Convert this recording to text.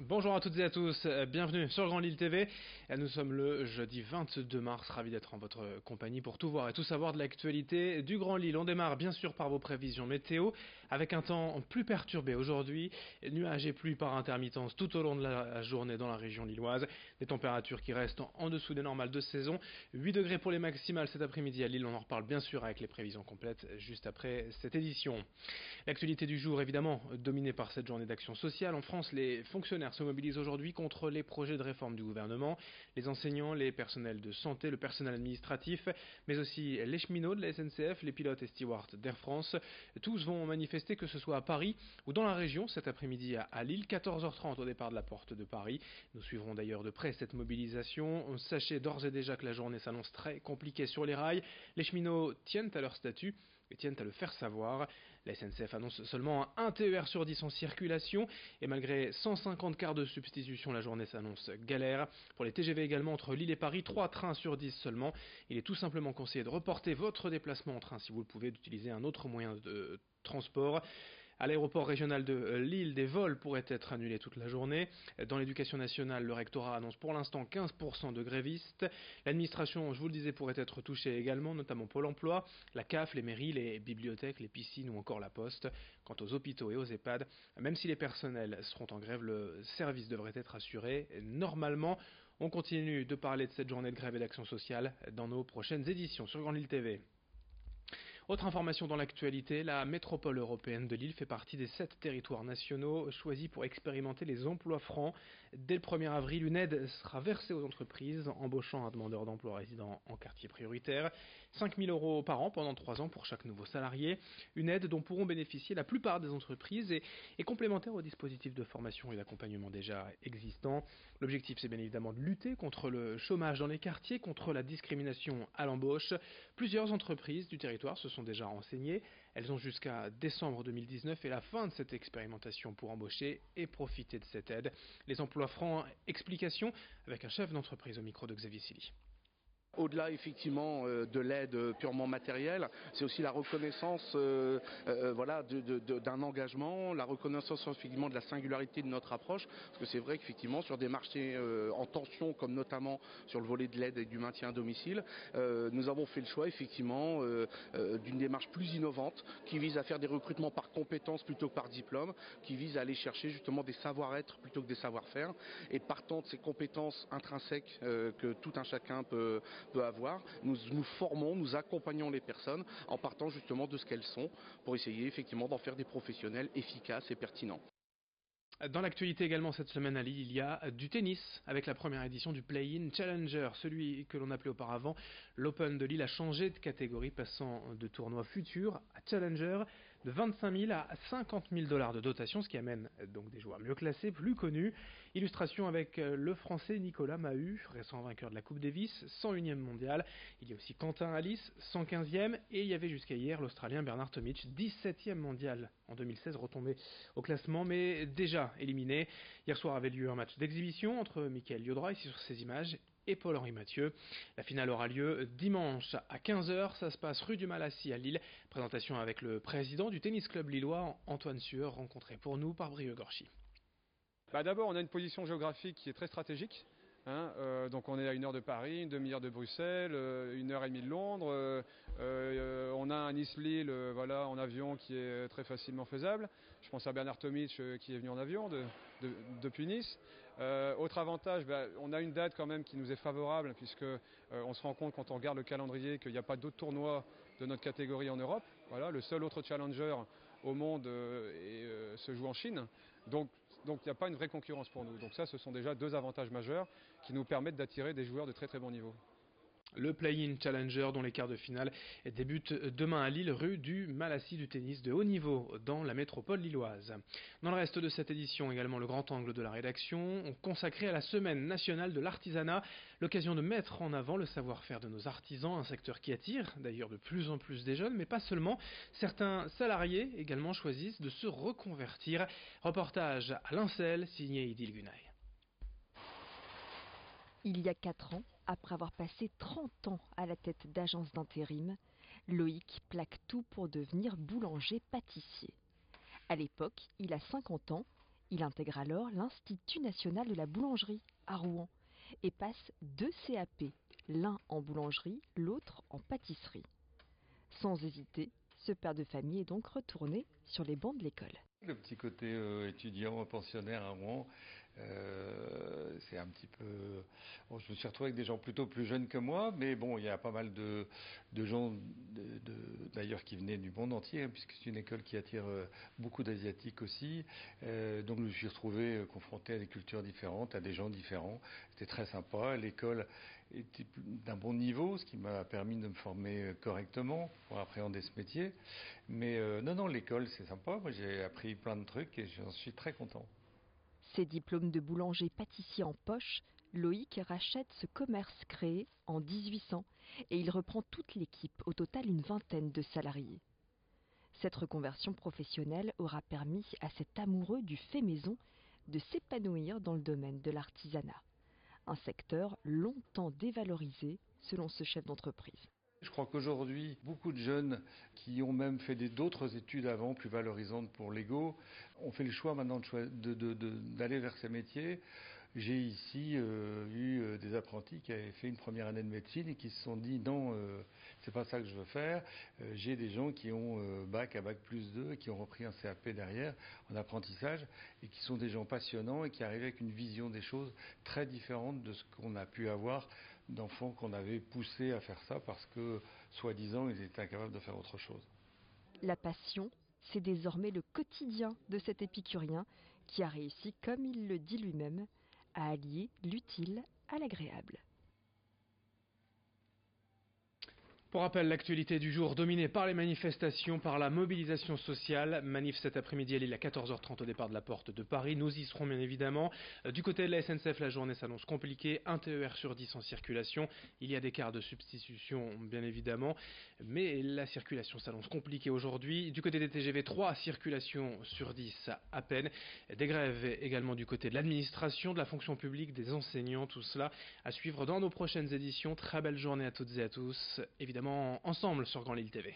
Bonjour à toutes et à tous, bienvenue sur Grand Lille TV. Nous sommes le jeudi 22 mars, ravi d'être en votre compagnie pour tout voir et tout savoir de l'actualité du Grand Lille. On démarre bien sûr par vos prévisions météo, avec un temps plus perturbé aujourd'hui, nuages et pluie par intermittence tout au long de la journée dans la région lilloise. Des températures qui restent en dessous des normales de saison, 8 degrés pour les maximales cet après-midi à Lille, on en reparle bien sûr avec les prévisions complètes juste après cette édition. L'actualité du jour évidemment dominée par cette journée d'action sociale. En France, les fonctionnaires se mobilisent aujourd'hui contre les projets de réforme du gouvernement. Les enseignants, les personnels de santé, le personnel administratif, mais aussi les cheminots de la SNCF, les pilotes et stewards d'Air France. Tous vont manifester, que ce soit à Paris ou dans la région cet après-midi à Lille, 14h30 au départ de la porte de Paris. Nous suivrons d'ailleurs de près cette mobilisation. Sachez d'ores et déjà que la journée s'annonce très compliquée sur les rails. Les cheminots tiennent à leur statut et tiennent à le faire savoir. La SNCF annonce seulement un TER sur 10 en circulation et malgré 150 quarts de substitution, la journée s'annonce galère. Pour les TGV également, entre Lille et Paris, 3 trains sur 10 seulement. Il est tout simplement conseillé de reporter votre déplacement en train si vous le pouvez, d'utiliser un autre moyen de transport. À l'aéroport régional de Lille, des vols pourraient être annulés toute la journée. Dans l'éducation nationale, le rectorat annonce pour l'instant 15% de grévistes. L'administration, je vous le disais, pourrait être touchée également, notamment Pôle emploi, la CAF, les mairies, les bibliothèques, les piscines ou encore la poste. Quant aux hôpitaux et aux EHPAD, même si les personnels seront en grève, le service devrait être assuré normalement. On continue de parler de cette journée de grève et d'action sociale dans nos prochaines éditions sur Grand Lille TV. Autre information dans l'actualité, la métropole européenne de Lille fait partie des 7 territoires nationaux choisis pour expérimenter les emplois francs. Dès le 1er avril, une aide sera versée aux entreprises embauchant un demandeur d'emploi résident en quartier prioritaire. 5 000 € par an pendant 3 ans pour chaque nouveau salarié. Une aide dont pourront bénéficier la plupart des entreprises et complémentaire aux dispositifs de formation et d'accompagnement déjà existants. L'objectif, c'est bien évidemment de lutter contre le chômage dans les quartiers, contre la discrimination à l'embauche. Plusieurs entreprises du territoire se sont déjà renseignées. Elles ont jusqu'à décembre 2019 et la fin de cette expérimentation pour embaucher et profiter de cette aide. Les emplois francs, explication avec un chef d'entreprise au micro de Xavier Silly. Au-delà effectivement de l'aide purement matérielle, c'est aussi la reconnaissance d'un engagement, la reconnaissance effectivement de la singularité de notre approche, parce que c'est vrai qu'effectivement sur des marchés en tension, comme notamment sur le volet de l'aide et du maintien à domicile, nous avons fait le choix effectivement d'une démarche plus innovante qui vise à faire des recrutements par compétences plutôt que par diplôme, qui vise à aller chercher justement des savoir-être plutôt que des savoir-faire, et partant de ces compétences intrinsèques que tout un chacun peut avoir, nous formons, nous accompagnons les personnes en partant justement de ce qu'elles sont pour essayer effectivement d'en faire des professionnels efficaces et pertinents. Dans l'actualité également cette semaine à Lille, il y a du tennis avec la première édition du Play-in Challenger, celui que l'on appelait auparavant l'Open de Lille a changé de catégorie, passant de tournoi futur à Challenger, de 25 000 à 50 000 $ de dotation, ce qui amène donc des joueurs mieux classés, plus connus. Illustration avec le français Nicolas Mahut, récent vainqueur de la Coupe Davis, 101e mondial. Il y a aussi Quentin Alice, 115e, et il y avait jusqu'à hier l'Australien Bernard Tomic, 17e mondial en 2016, retombé au classement, mais déjà éliminé. Hier soir avait lieu un match d'exhibition entre Mickaël Liodroy, ici sur ces images, et Paul-Henri Mathieu. La finale aura lieu dimanche à 15h, ça se passe rue du Malassis à Lille. Présentation avec le président du tennis club lillois, Antoine Sueur, rencontré pour nous par Brieux Gorchy. D'abord, on a une position géographique qui est très stratégique. Donc on est à 1 heure de Paris, une demi-heure de Bruxelles, 1h30 de Londres. On a un Nice-Lille en avion qui est très facilement faisable. Je pense à Bernard Tomic qui est venu en avion depuis Nice. Autre avantage, on a une date quand même qui nous est favorable puisque on se rend compte quand on regarde le calendrier qu'il n'y a pas d'autres tournois de notre catégorie en Europe. Voilà, le seul autre challenger au monde se joue en Chine. Donc il n'y a pas une vraie concurrence pour nous. Donc ça, ce sont déjà 2 avantages majeurs qui nous permettent d'attirer des joueurs de très très bon niveau. Le Play-in Challenger dont les quarts de finale débutent demain à Lille, rue du Malassis, du tennis de haut niveau dans la métropole lilloise. Dans le reste de cette édition également, le grand angle de la rédaction consacré à la semaine nationale de l'artisanat, l'occasion de mettre en avant le savoir-faire de nos artisans, un secteur qui attire d'ailleurs de plus en plus des jeunes, mais pas seulement. Certains salariés également choisissent de se reconvertir. Reportage à Lincel, signé Idil Gunay. Il y a 4 ans, après avoir passé 30 ans à la tête d'agences d'intérim, Loïc plaque tout pour devenir boulanger-pâtissier. À l'époque, il a 50 ans Il intègre alors l'Institut national de la boulangerie à Rouen et passe 2 CAP, l'un en boulangerie, l'autre en pâtisserie. Sans hésiter, ce père de famille est donc retourné sur les bancs de l'école. Le petit côté étudiant, pensionnaire à Rouen, c'est un petit peu... Bon, je me suis retrouvé avec des gens plutôt plus jeunes que moi, mais bon, il y a pas mal de gens d'ailleurs qui venaient du monde entier, hein, puisque c'est une école qui attire beaucoup d'Asiatiques aussi. Donc je me suis retrouvé confronté à des cultures différentes, à des gens différents. C'était très sympa. L'école était d'un bon niveau, ce qui m'a permis de me former correctement pour appréhender ce métier. Mais non, l'école, c'est sympa. Moi, j'ai appris plein de trucs et j'en suis très content. Ses diplômes de boulanger-pâtissier en poche, Loïc rachète ce commerce créé en 1800 et il reprend toute l'équipe, au total une vingtaine de salariés. Cette reconversion professionnelle aura permis à cet amoureux du fait maison de s'épanouir dans le domaine de l'artisanat. Un secteur longtemps dévalorisé selon ce chef d'entreprise. Je crois qu'aujourd'hui, beaucoup de jeunes qui ont même fait d'autres études avant, plus valorisantes pour l'ego, ont fait le choix maintenant d'aller vers ces métiers. J'ai ici eu des apprentis qui avaient fait une première année de médecine et qui se sont dit non, c'est pas ça que je veux faire. J'ai des gens qui ont bac à bac plus 2 et qui ont repris un CAP derrière en apprentissage et qui sont des gens passionnants et qui arrivent avec une vision des choses très différente de ce qu'on a pu avoir d'enfants qu'on avait poussés à faire ça parce que, soi-disant, ils étaient incapables de faire autre chose. La passion, c'est désormais le quotidien de cet épicurien qui a réussi, comme il le dit lui-même, à allier l'utile à l'agréable. Pour rappel, l'actualité du jour dominée par les manifestations, par la mobilisation sociale. Manif cet après-midi à Lille à 14h30 au départ de la porte de Paris. Nous y serons bien évidemment. Du côté de la SNCF, la journée s'annonce compliquée. 1 TER sur 10 en circulation. Il y a des quarts de substitution bien évidemment. Mais la circulation s'annonce compliquée aujourd'hui. Du côté des TGV, 3 circulations sur 10 à peine. Des grèves également du côté de l'administration, de la fonction publique, des enseignants. Tout cela à suivre dans nos prochaines éditions. Très belle journée à toutes et à tous. Évidemment ensemble sur Grand Lille TV.